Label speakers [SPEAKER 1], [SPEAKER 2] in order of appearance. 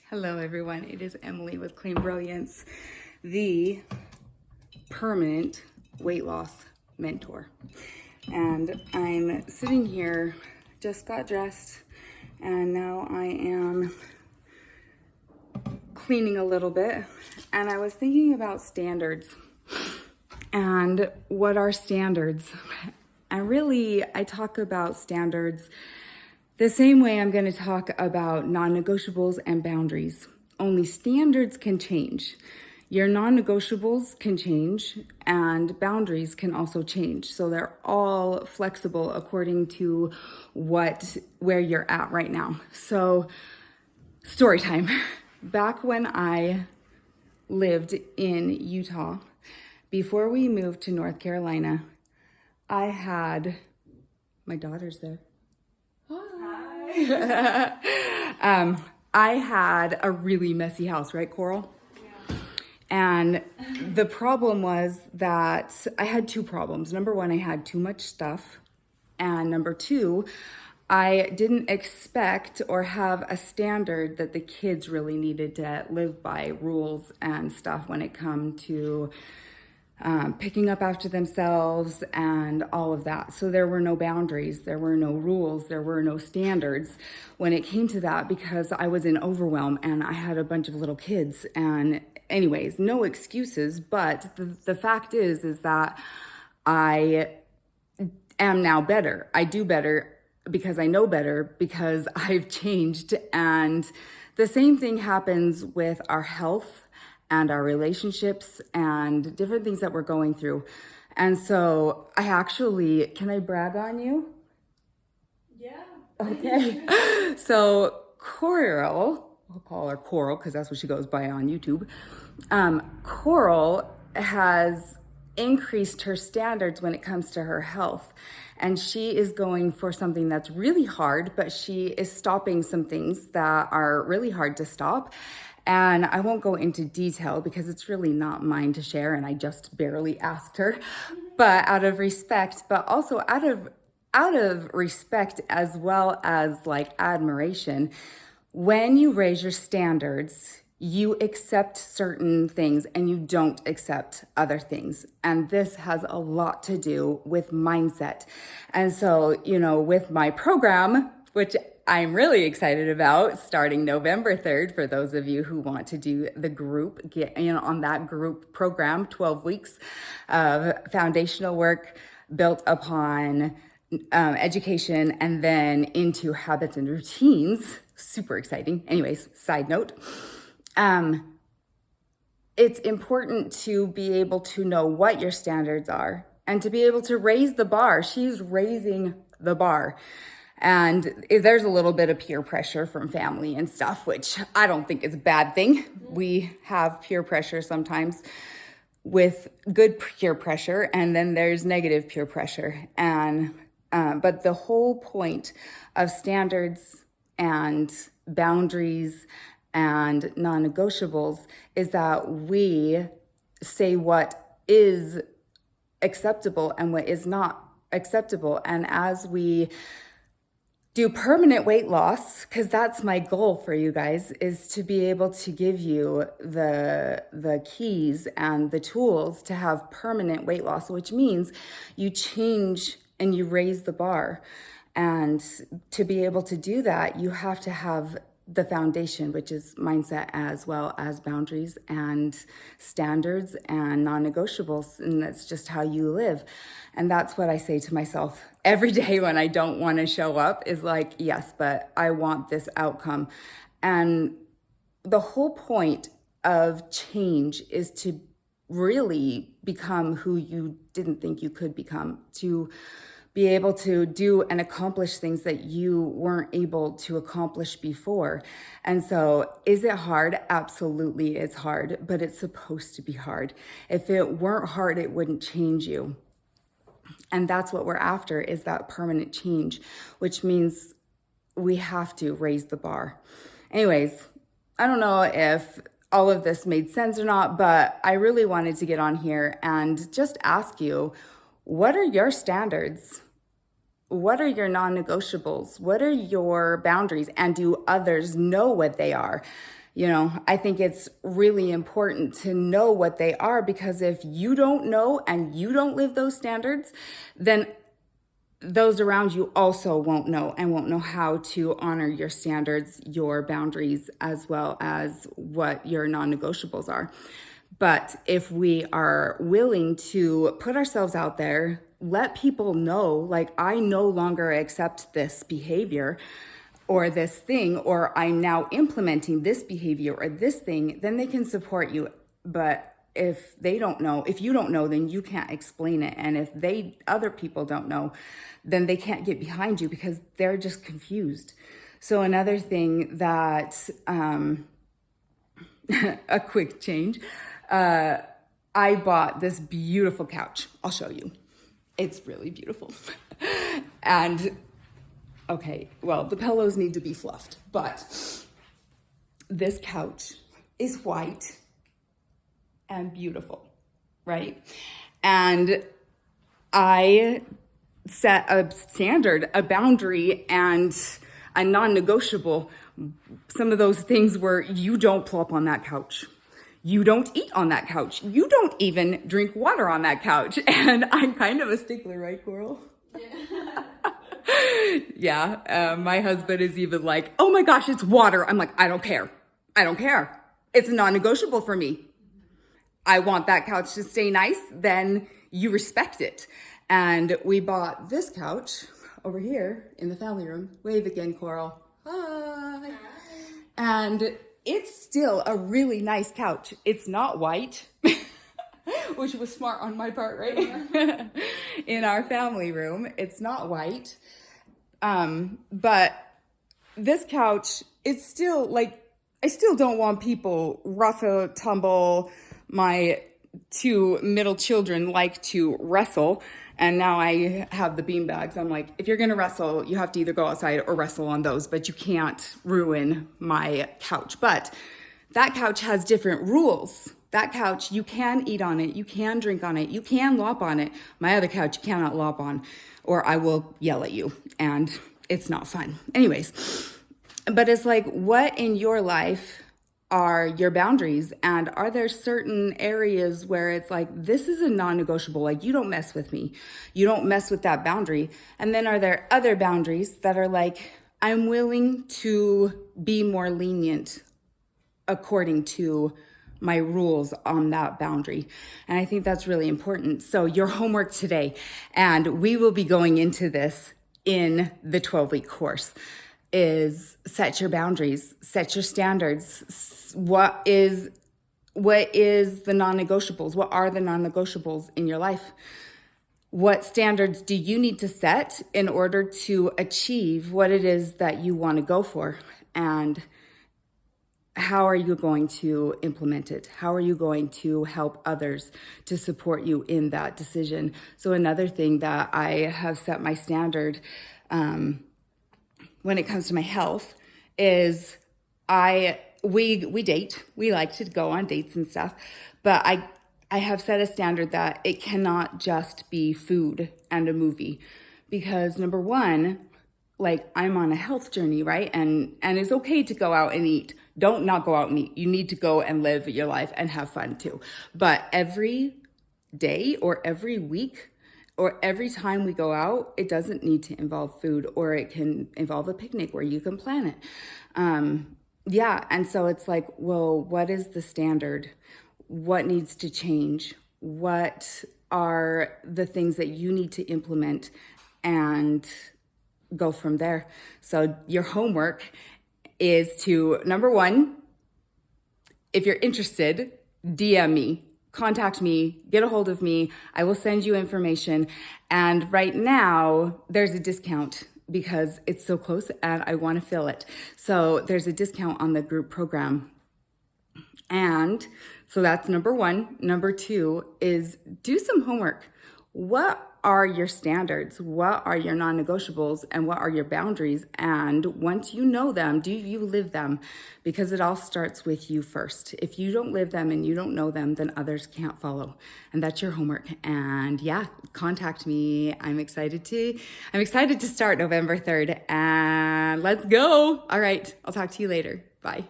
[SPEAKER 1] Hello everyone, it is Emily with Clean Brilliance, the permanent weight loss mentor. And I'm sitting here, just got dressed, and now I am cleaning a little bit. And I was thinking about standards and what are standards. And really, I talk about standards the same way I'm going to talk about non-negotiables and boundaries. Only standards can change. Your non-negotiables can change and boundaries can also change. So they're all flexible according to where you're at right now. So story time. Back when I lived in Utah, before we moved to North Carolina, I had, my daughter's there. I had a really messy house, right, Coral? Yeah. And the problem was that I had two problems. Number one, I had too much stuff. And number two, I didn't expect or have a standard that the kids really needed to live by, rules and stuff when it come to picking up after themselves and all of that. So there were no boundaries, there were no rules, there were no standards when it came to that because I was in overwhelm and I had a bunch of little kids. And anyways, no excuses, but the fact is that I am now better. I do better because I know better, because I've changed. And the same thing happens with our health and our relationships and different things that we're going through. And so can I brag on you?
[SPEAKER 2] Yeah.
[SPEAKER 1] Okay. So Coral, I'll call her Coral because that's what she goes by on YouTube. Coral has increased her standards when it comes to her health. And she is going for something that's really hard, but she is stopping some things that are really hard to stop. And I won't go into detail because it's really not mine to share and I just barely asked her, but out of respect, but also out of respect as well as like admiration, when you raise your standards, you accept certain things and you don't accept other things. And this has a lot to do with mindset. And so, with my program, which I'm really excited about, starting November 3rd, for those of you who want to do the group, get on that group program, 12 weeks of foundational work built upon education and then into habits and routines. Super exciting. Anyways, side note. It's important to be able to know what your standards are and to be able to raise the bar. She's raising the bar. And there's a little bit of peer pressure from family and stuff, which I don't think is a bad thing. We have peer pressure sometimes with good peer pressure, and then there's negative peer pressure. And but the whole point of standards and boundaries and non-negotiables is that we say what is acceptable and what is not acceptable. And as we do permanent weight loss, because that's my goal for you guys, is to be able to give you the keys and the tools to have permanent weight loss, which means you change and you raise the bar. And to be able to do that, you have to have the foundation, which is mindset as well as boundaries and standards and non-negotiables. And that's just how you live. And that's what I say to myself every day when I don't want to show up, is like, yes, but I want this outcome. And the whole point of change is to really become who you didn't think you could become, to be able to do and accomplish things that you weren't able to accomplish before. And so is it hard? Absolutely, it's hard, but it's supposed to be hard. If it weren't hard, it wouldn't change you. And that's what we're after, is that permanent change, which means we have to raise the bar. Anyways, I don't know if all of this made sense or not, but I really wanted to get on here and just ask you, what are your standards? What are your non-negotiables? What are your boundaries? And do others know what they are? I think it's really important to know what they are, because if you don't know and you don't live those standards, then those around you also won't know and won't know how to honor your standards, your boundaries, as well as what your non-negotiables are. But if we are willing to put ourselves out there, let people know, like, I no longer accept this behavior or this thing, or I'm now implementing this behavior or this thing, then they can support you. But if you don't know, then you can't explain it. And if other people don't know, then they can't get behind you because they're just confused. So another thing that, a quick change, I bought this beautiful couch. I'll show you. It's really beautiful. And okay, well, the pillows need to be fluffed, but this couch is white and beautiful, right? And I set a standard, a boundary, and a non-negotiable. Some of those things were, you don't pull up on that couch. You don't eat on that couch. You don't even drink water on that couch. And I'm kind of a stickler, right, Coral?
[SPEAKER 2] Yeah.
[SPEAKER 1] Yeah, my husband is even like, oh my gosh, it's water. I'm like, I don't care. It's a non-negotiable for me. I want that couch to stay nice, then you respect it. And we bought this couch over here in the family room. Wave again, Coral. Hi. And it's still a really nice couch. It's not white, which was smart on my part, right? In our family room, it's not white. But this couch, it's still like, I still don't want people rough tumble. My two middle children like to wrestle, and now I have the bean bags. I'm like, if you're gonna wrestle, you have to either go outside or wrestle on those, but you can't ruin my couch. But that couch has different rules. That couch, you can eat on it, you can drink on it, you can lop on it. My other couch, you cannot lop on, or I will yell at you, and it's not fun. Anyways, but it's like, what in your life are your boundaries? And are there certain areas where it's like, this is a non-negotiable, like, you don't mess with me, you don't mess with that boundary? And then are there other boundaries that are like, I'm willing to be more lenient according to my rules on that boundary? And I think that's really important. So your homework today, and we will be going into this in the 12-week course, is set your boundaries, set your standards. What is the non-negotiables? What are the non-negotiables in your life? What standards do you need to set in order to achieve what it is that you want to go for? And how are you going to implement it? How are you going to help others to support you in that decision? So another thing that I have set my standard when it comes to my health is we date. We like to go on dates and stuff, but I have set a standard that it cannot just be food and a movie, because number one, like, I'm on a health journey, right? And it's okay to go out and eat. Don't not go out and eat. You need to go and live your life and have fun too. But every day or every week or every time we go out, it doesn't need to involve food, or it can involve a picnic where you can plan it. Yeah, and so it's like, well, what is the standard? What needs to change? What are the things that you need to implement, and go from there? So your homework is to, number one, if you're interested, DM me, contact me, get a hold of me. I will send you information. And right now there's a discount because it's so close and I want to fill it. So there's a discount on the group program. And so that's number one. Number two is do some homework. What are your standards? What are your non-negotiables? And what are your boundaries? And once you know them, do you live them? Because it all starts with you first. If you don't live them and you don't know them, then others can't follow. And that's your homework. And yeah, contact me. I'm excited to start November 3rd. And let's go. All right. I'll talk to you later. Bye.